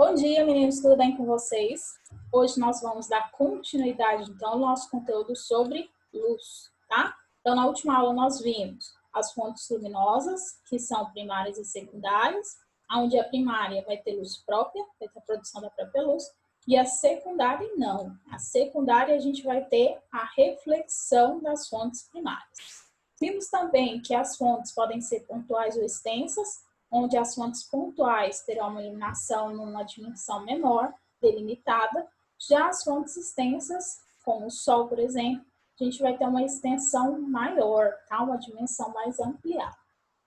Bom dia, meninos, tudo bem com vocês? Hoje nós vamos dar continuidade, então, ao nosso conteúdo sobre luz, tá? Então, na última aula nós vimos as fontes luminosas, que são primárias e secundárias, onde a primária vai ter luz própria, vai ter a produção da própria luz, e a secundária não. A secundária a gente vai ter a reflexão das fontes primárias. Vimos também que as fontes podem ser pontuais ou extensas, onde as fontes pontuais terão uma iluminação numa dimensão menor, delimitada. Já as fontes extensas, como o Sol, por exemplo, a gente vai ter uma extensão maior, tá? Uma dimensão mais ampliada,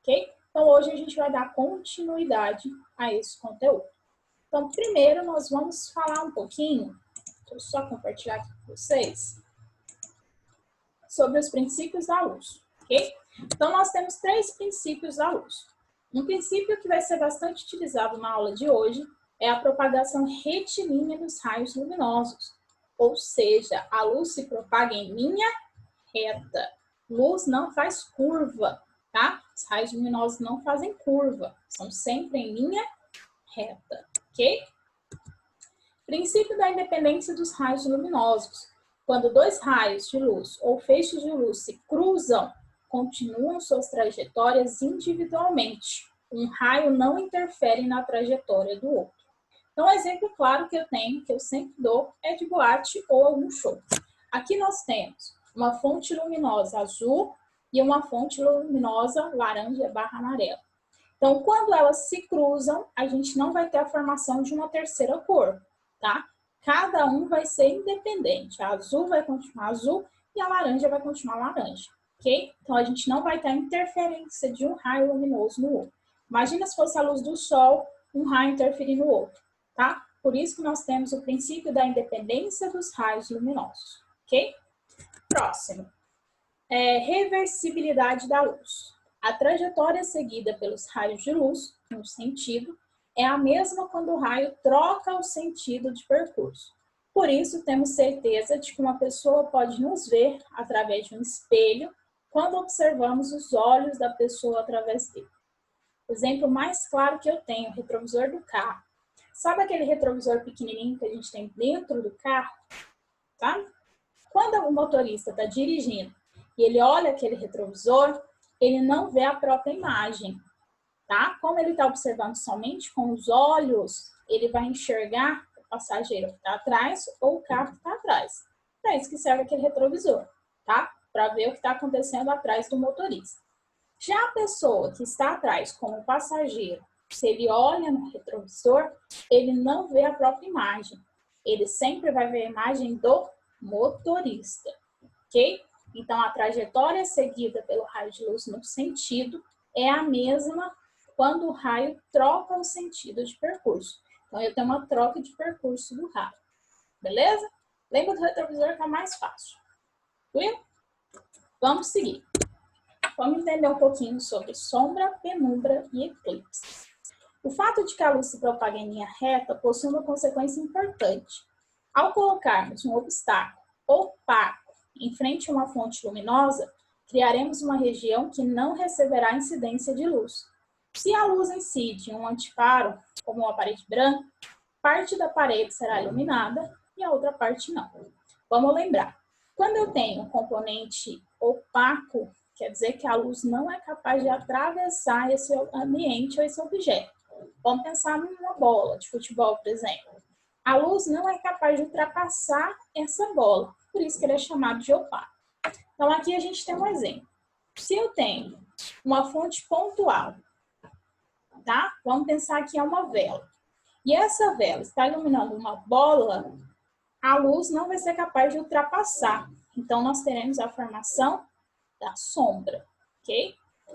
ok? Então, hoje a gente vai dar continuidade a esse conteúdo. Então, primeiro nós vamos falar um pouquinho, deixa eu só compartilhar aqui com vocês, sobre os princípios da luz, ok? Então, nós temos 3 princípios da luz. Um princípio que vai ser bastante utilizado na aula de hoje é a propagação retilínea dos raios luminosos, ou seja, a luz se propaga em linha reta. Luz não faz curva, tá? Os raios luminosos não fazem curva, são sempre em linha reta, ok? Princípio da independência dos raios luminosos. Quando 2 raios de luz ou feixes de luz se cruzam, continuam suas trajetórias individualmente. Um raio não interfere na trajetória do outro. Então, um exemplo claro que eu tenho, que eu sempre dou, é de boate ou algum show. Aqui nós temos uma fonte luminosa azul e uma fonte luminosa laranja/amarela. Então, quando elas se cruzam, a gente não vai ter a formação de uma terceira cor, tá? Cada um vai ser independente. A azul vai continuar azul e a laranja vai continuar laranja. Okay? Então, a gente não vai ter a interferência de um raio luminoso no outro. Imagina se fosse a luz do sol, um raio interferir no outro, tá? Por isso que nós temos o princípio da independência dos raios luminosos, ok? Próximo. Reversibilidade da luz. A trajetória seguida pelos raios de luz, no sentido, é a mesma quando o raio troca o sentido de percurso. Por isso, temos certeza de que uma pessoa pode nos ver através de um espelho quando observamos os olhos da pessoa através dele. O exemplo mais claro que eu tenho é o retrovisor do carro. Sabe aquele retrovisor pequenininho que a gente tem dentro do carro? Tá? Quando o motorista está dirigindo e ele olha aquele retrovisor, ele não vê a própria imagem. Tá? Como ele está observando somente com os olhos, ele vai enxergar o passageiro que está atrás ou o carro que está atrás. Para isso que serve aquele retrovisor, tá? Para ver o que está acontecendo atrás do motorista. Já a pessoa que está atrás, como passageiro, se ele olha no retrovisor, ele não vê a própria imagem. Ele sempre vai ver a imagem do motorista, ok? Então, a trajetória seguida pelo raio de luz no sentido é a mesma quando o raio troca o sentido de percurso. Então, eu tenho uma troca de percurso do raio. Beleza? Lembra do retrovisor que é mais fácil. Viu? Vamos seguir. Vamos entender um pouquinho sobre sombra, penumbra e eclipse. O fato de que a luz se propaga em linha reta possui uma consequência importante. Ao colocarmos um obstáculo opaco em frente a uma fonte luminosa, criaremos uma região que não receberá incidência de luz. Se a luz incide em um anteparo, como uma parede branca, parte da parede será iluminada e a outra parte não. Vamos lembrar, quando eu tenho um componente opaco, quer dizer que a luz não é capaz de atravessar esse ambiente ou esse objeto. Vamos pensar numa bola de futebol, por exemplo. A luz não é capaz de ultrapassar essa bola, por isso que ele é chamado de opaco. Então, aqui a gente tem um exemplo. Se eu tenho uma fonte pontual, tá? Vamos pensar que é uma vela. E essa vela está iluminando uma bola, a luz não vai ser capaz de ultrapassar. Então, nós teremos a formação da sombra, ok?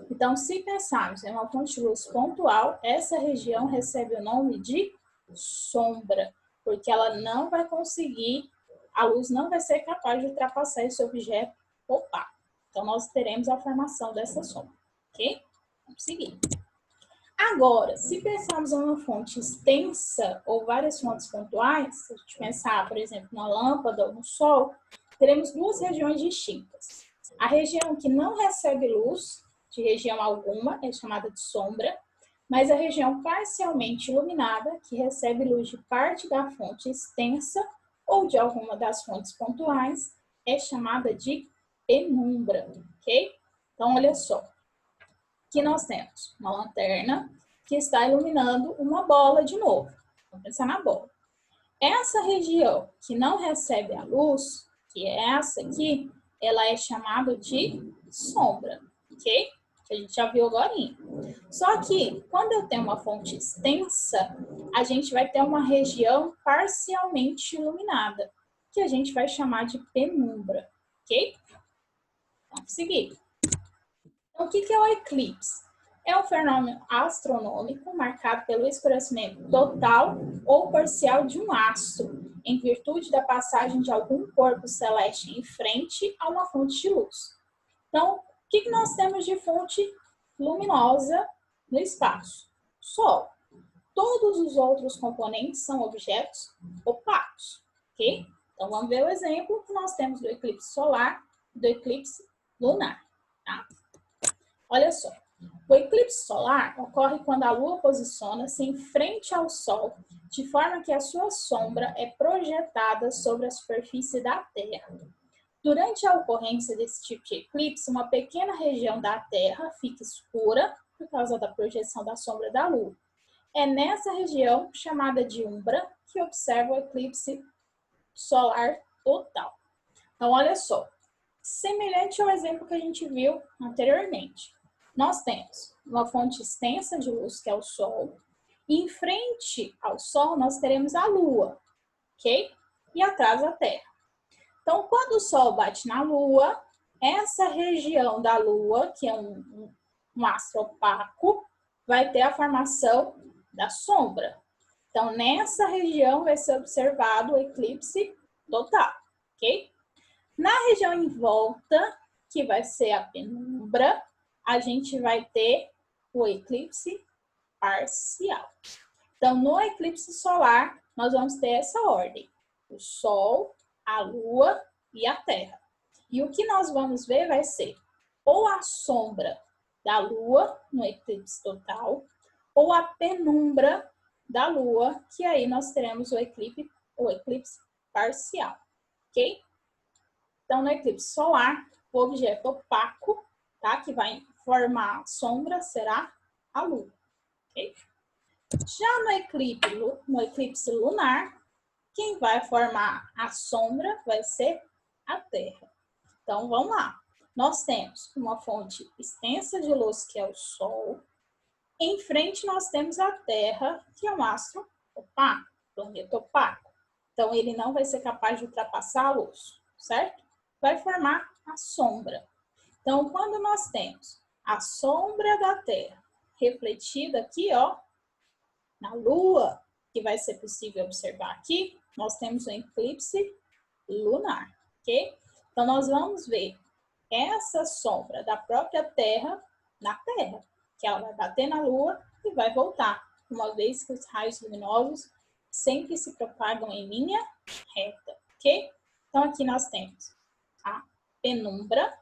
Então, se pensarmos em uma fonte de luz pontual, essa região recebe o nome de sombra, porque ela não vai conseguir, a luz não vai ser capaz de ultrapassar esse objeto opaco. Então, nós teremos a formação dessa sombra, ok? Vamos seguir. Agora, se pensarmos em uma fonte extensa ou várias fontes pontuais, se a gente pensar, por exemplo, na lâmpada ou no sol, teremos 2 regiões distintas. A região que não recebe luz, de região alguma, é chamada de sombra. mas a região parcialmente iluminada, que recebe luz de parte da fonte extensa ou de alguma das fontes pontuais, é chamada de penumbra, ok? Então, olha só. Aqui nós temos uma lanterna que está iluminando uma bola de novo. Vamos pensar na bola. Essa região que não recebe a luz, que é essa aqui, ela é chamada de sombra, ok? Que a gente já viu agora. Só que, quando eu tenho uma fonte extensa, a gente vai ter uma região parcialmente iluminada, que a gente vai chamar de penumbra, ok? Vamos seguir. Então, o que é o eclipse? É um fenômeno astronômico marcado pelo escurecimento total ou parcial de um astro, em virtude da passagem de algum corpo celeste em frente a uma fonte de luz. Então, o que nós temos de fonte luminosa no espaço? Sol. Todos os outros componentes são objetos opacos, ok? Então, vamos ver o exemplo que nós temos do eclipse solar e do eclipse lunar, tá? Olha só, o eclipse solar ocorre quando a Lua posiciona-se em frente ao Sol, de forma que a sua sombra é projetada sobre a superfície da Terra. Durante a ocorrência desse tipo de eclipse, uma pequena região da Terra fica escura por causa da projeção da sombra da Lua. É nessa região, chamada de umbra, que observa o eclipse solar total. Então, olha só, semelhante ao exemplo que a gente viu anteriormente. Nós temos uma fonte extensa de luz, que é o Sol, e em frente ao Sol nós teremos a Lua, ok? E atrás a Terra. Então, quando o Sol bate na Lua, essa região da Lua, que é um astro opaco, vai ter a formação da sombra. Então, nessa região vai ser observado o eclipse total, ok? Na região em volta, que vai ser a penumbra, a gente vai ter o eclipse parcial. Então, no eclipse solar, nós vamos ter essa ordem: o Sol, a Lua e a Terra. E o que nós vamos ver vai ser ou a sombra da Lua no eclipse total, ou a penumbra da Lua, que aí nós teremos o eclipse parcial, ok? Então, no eclipse solar, o objeto opaco, tá, que vai formar sombra, será a Lua, ok? Já no eclipse lunar, quem vai formar a sombra vai ser a Terra. Então, vamos lá. Nós temos uma fonte extensa de luz, que é o Sol. Em frente, nós temos a Terra, que é um astro opaco, planeta opaco. Então, ele não vai ser capaz de ultrapassar a luz, certo? Vai formar a sombra. Então, quando nós temos a sombra da Terra refletida aqui, ó, na Lua, que vai ser possível observar aqui, nós temos o eclipse lunar, ok? Então, nós vamos ver essa sombra da própria Terra na Terra, que ela vai bater na Lua e vai voltar, uma vez que os raios luminosos sempre se propagam em linha reta, ok? Então, aqui nós temos a penumbra,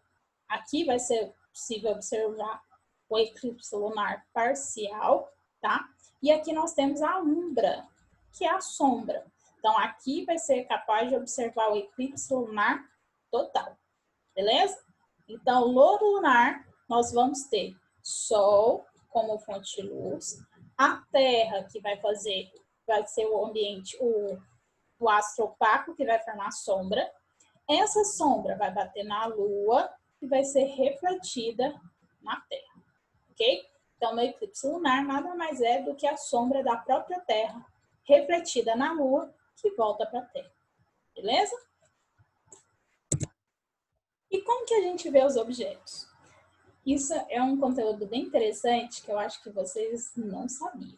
aqui vai ser possível observar o eclipse lunar parcial, tá? E aqui nós temos a umbra, que é a sombra. Então, aqui vai ser capaz de observar o eclipse lunar total, beleza? Então, no lunar, nós vamos ter Sol como fonte de luz, a Terra, que vai ser o ambiente, o astro opaco, que vai formar sombra. Essa sombra vai bater na Lua e vai ser refletida na Terra, ok? Então, no eclipse lunar, nada mais é do que a sombra da própria Terra refletida na Lua, que volta para a Terra, beleza? E como que a gente vê os objetos? Isso é um conteúdo bem interessante que eu acho que vocês não sabiam.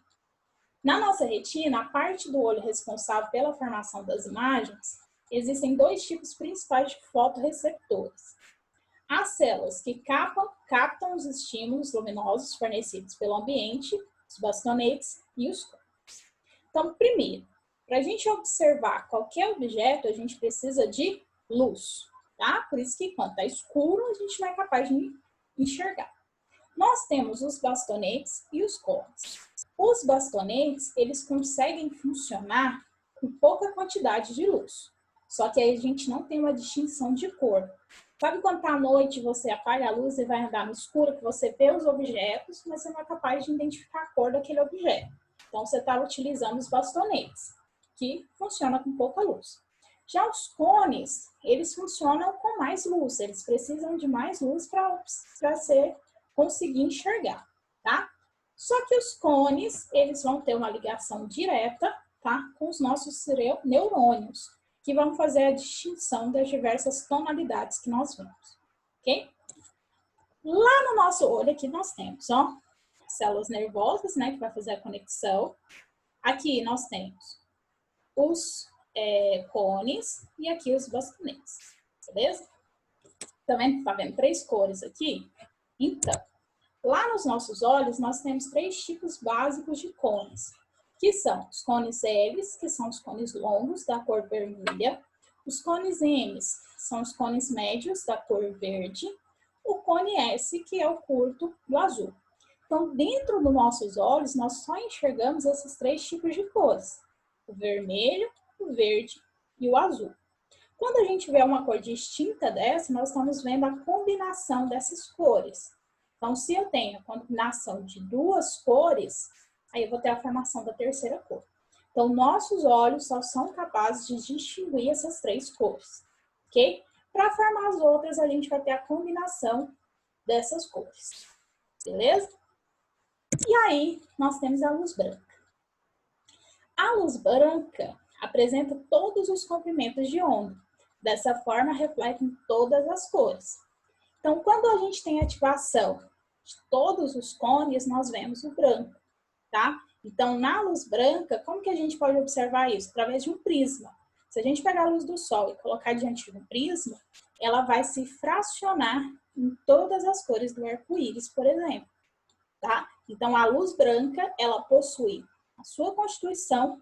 Na nossa retina, a parte do olho responsável pela formação das imagens, existem dois tipos principais de fotorreceptores. As células que captam os estímulos luminosos fornecidos pelo ambiente, os bastonetes e os corpos. Então, primeiro, para a gente observar qualquer objeto, a gente precisa de luz, tá? Por isso que quando está escuro, a gente não é capaz de enxergar. Nós temos os bastonetes e os cones. Os bastonetes, eles conseguem funcionar com pouca quantidade de luz. Só que aí a gente não tem uma distinção de cor. Sabe quando tá à noite, você apaga a luz e vai andar no escuro, que você vê os objetos, mas você não é capaz de identificar a cor daquele objeto. Então, você está utilizando os bastonetes, que funcionam com pouca luz. Já os cones, eles funcionam com mais luz, eles precisam de mais luz para você conseguir enxergar, tá? Só que os cones, eles vão ter uma ligação direta, tá, com os nossos neurônios, que vão fazer a distinção das diversas tonalidades que nós vemos, ok? Lá no nosso olho aqui nós temos, ó, células nervosas, né, que vai fazer a conexão. Aqui nós temos os cones e aqui os bastonetes, beleza? Também tá vendo 3 cores aqui? Então, lá nos nossos olhos nós temos 3 tipos básicos de cones, que são os cones L's, que são os cones longos da cor vermelha, os cones M's, são os cones médios da cor verde, o cone S, que é o curto do azul. Então, dentro dos nossos olhos, nós só enxergamos esses 3 tipos de cores, o vermelho, o verde e o azul. Quando a gente vê uma cor distinta dessa, nós estamos vendo a combinação dessas cores. Então, se eu tenho a combinação de 2 cores, aí eu vou ter a formação da terceira cor. Então, nossos olhos só são capazes de distinguir essas 3 cores, ok? Para formar as outras, a gente vai ter a combinação dessas cores, beleza? E aí, nós temos a luz branca. A luz branca apresenta todos os comprimentos de onda. Dessa forma, refletem todas as cores. Então, quando a gente tem ativação de todos os cones, nós vemos o branco, tá? Então, na luz branca, como que a gente pode observar isso? Através de um prisma. Se a gente pegar a luz do sol e colocar diante de um prisma, ela vai se fracionar em todas as cores do arco-íris, por exemplo, tá? Então, a luz branca, ela possui a sua constituição,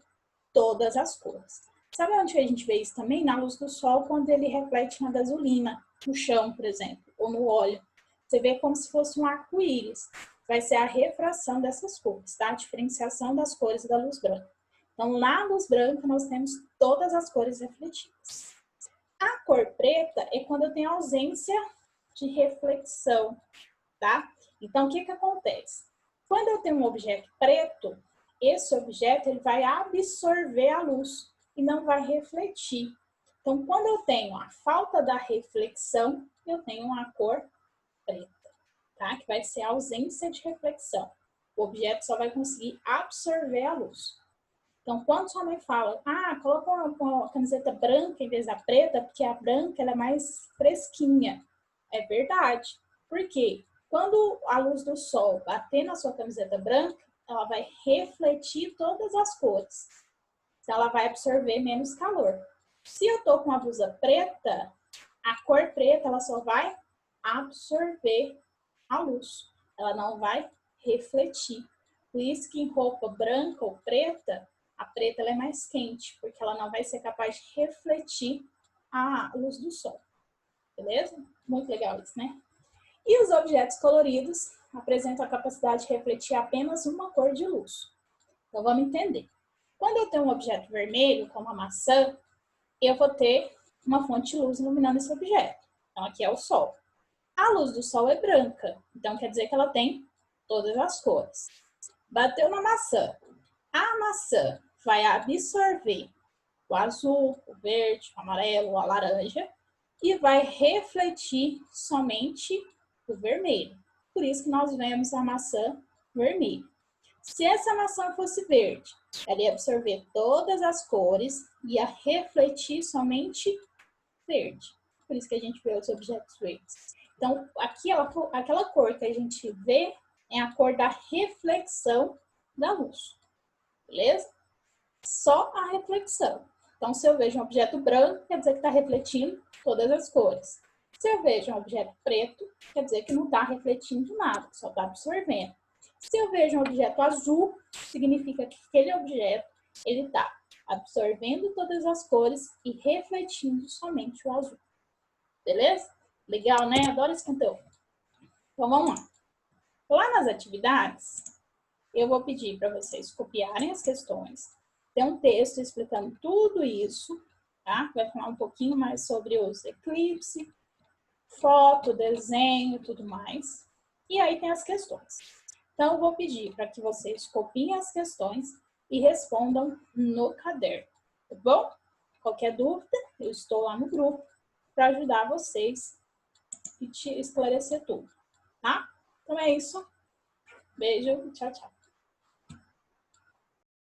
todas as cores. Sabe onde a gente vê isso também? Na luz do sol, quando ele reflete na gasolina, no chão, por exemplo, ou no óleo. Você vê como se fosse um arco-íris. Vai ser a refração dessas cores, tá? A diferenciação das cores da luz branca. Então, na luz branca, nós temos todas as cores refletidas. A cor preta é quando eu tenho ausência de reflexão, tá? Então, o que que acontece? Quando eu tenho um objeto preto, esse objeto ele vai absorver a luz e não vai refletir. Então, quando eu tenho a falta da reflexão, eu tenho uma cor preta, tá? Que vai ser a ausência de reflexão. O objeto só vai conseguir absorver a luz. Então, quando sua mãe fala, coloca uma camiseta branca em vez da preta, porque a branca ela é mais fresquinha. É verdade. Por quê? Quando a luz do sol bater na sua camiseta branca, ela vai refletir todas as cores. Então, ela vai absorver menos calor. Se eu tô com a blusa preta, a cor preta ela só vai absorver a luz. Ela não vai refletir. Por isso que em roupa branca ou preta, a preta ela é mais quente, porque ela não vai ser capaz de refletir a luz do sol. Beleza? Muito legal isso, né? E os objetos coloridos apresentam a capacidade de refletir apenas uma cor de luz. Então, vamos entender. Quando eu tenho um objeto vermelho, como a maçã, eu vou ter uma fonte de luz iluminando esse objeto. Então, aqui é o sol. A luz do sol é branca, então quer dizer que ela tem todas as cores. Bateu na maçã. A maçã vai absorver o azul, o verde, o amarelo, a laranja e vai refletir somente o vermelho. Por isso que nós vemos a maçã vermelha. Se essa maçã fosse verde, ela ia absorver todas as cores e ia refletir somente verde. Por isso que a gente vê os objetos verdes. Então, aquela cor que a gente vê é a cor da reflexão da luz. Beleza? Só a reflexão. Então, se eu vejo um objeto branco, quer dizer que está refletindo todas as cores. Se eu vejo um objeto preto, quer dizer que não está refletindo nada, só está absorvendo. Se eu vejo um objeto azul, significa que aquele objeto ele está absorvendo todas as cores e refletindo somente o azul. Beleza? Legal, né? Adoro esse conteúdo. Então, vamos lá. Lá nas atividades, Eu vou pedir para vocês copiarem as questões. Tem um texto explicando tudo isso, tá? Vai falar um pouquinho mais sobre os eclipses, foto, desenho, tudo mais. E aí tem as questões. Então, eu vou pedir para que vocês copiem as questões e respondam no caderno, tá bom? Qualquer dúvida, eu estou lá no grupo para ajudar vocês e te esclarecer tudo, tá? Então é isso. Beijo, tchau, tchau.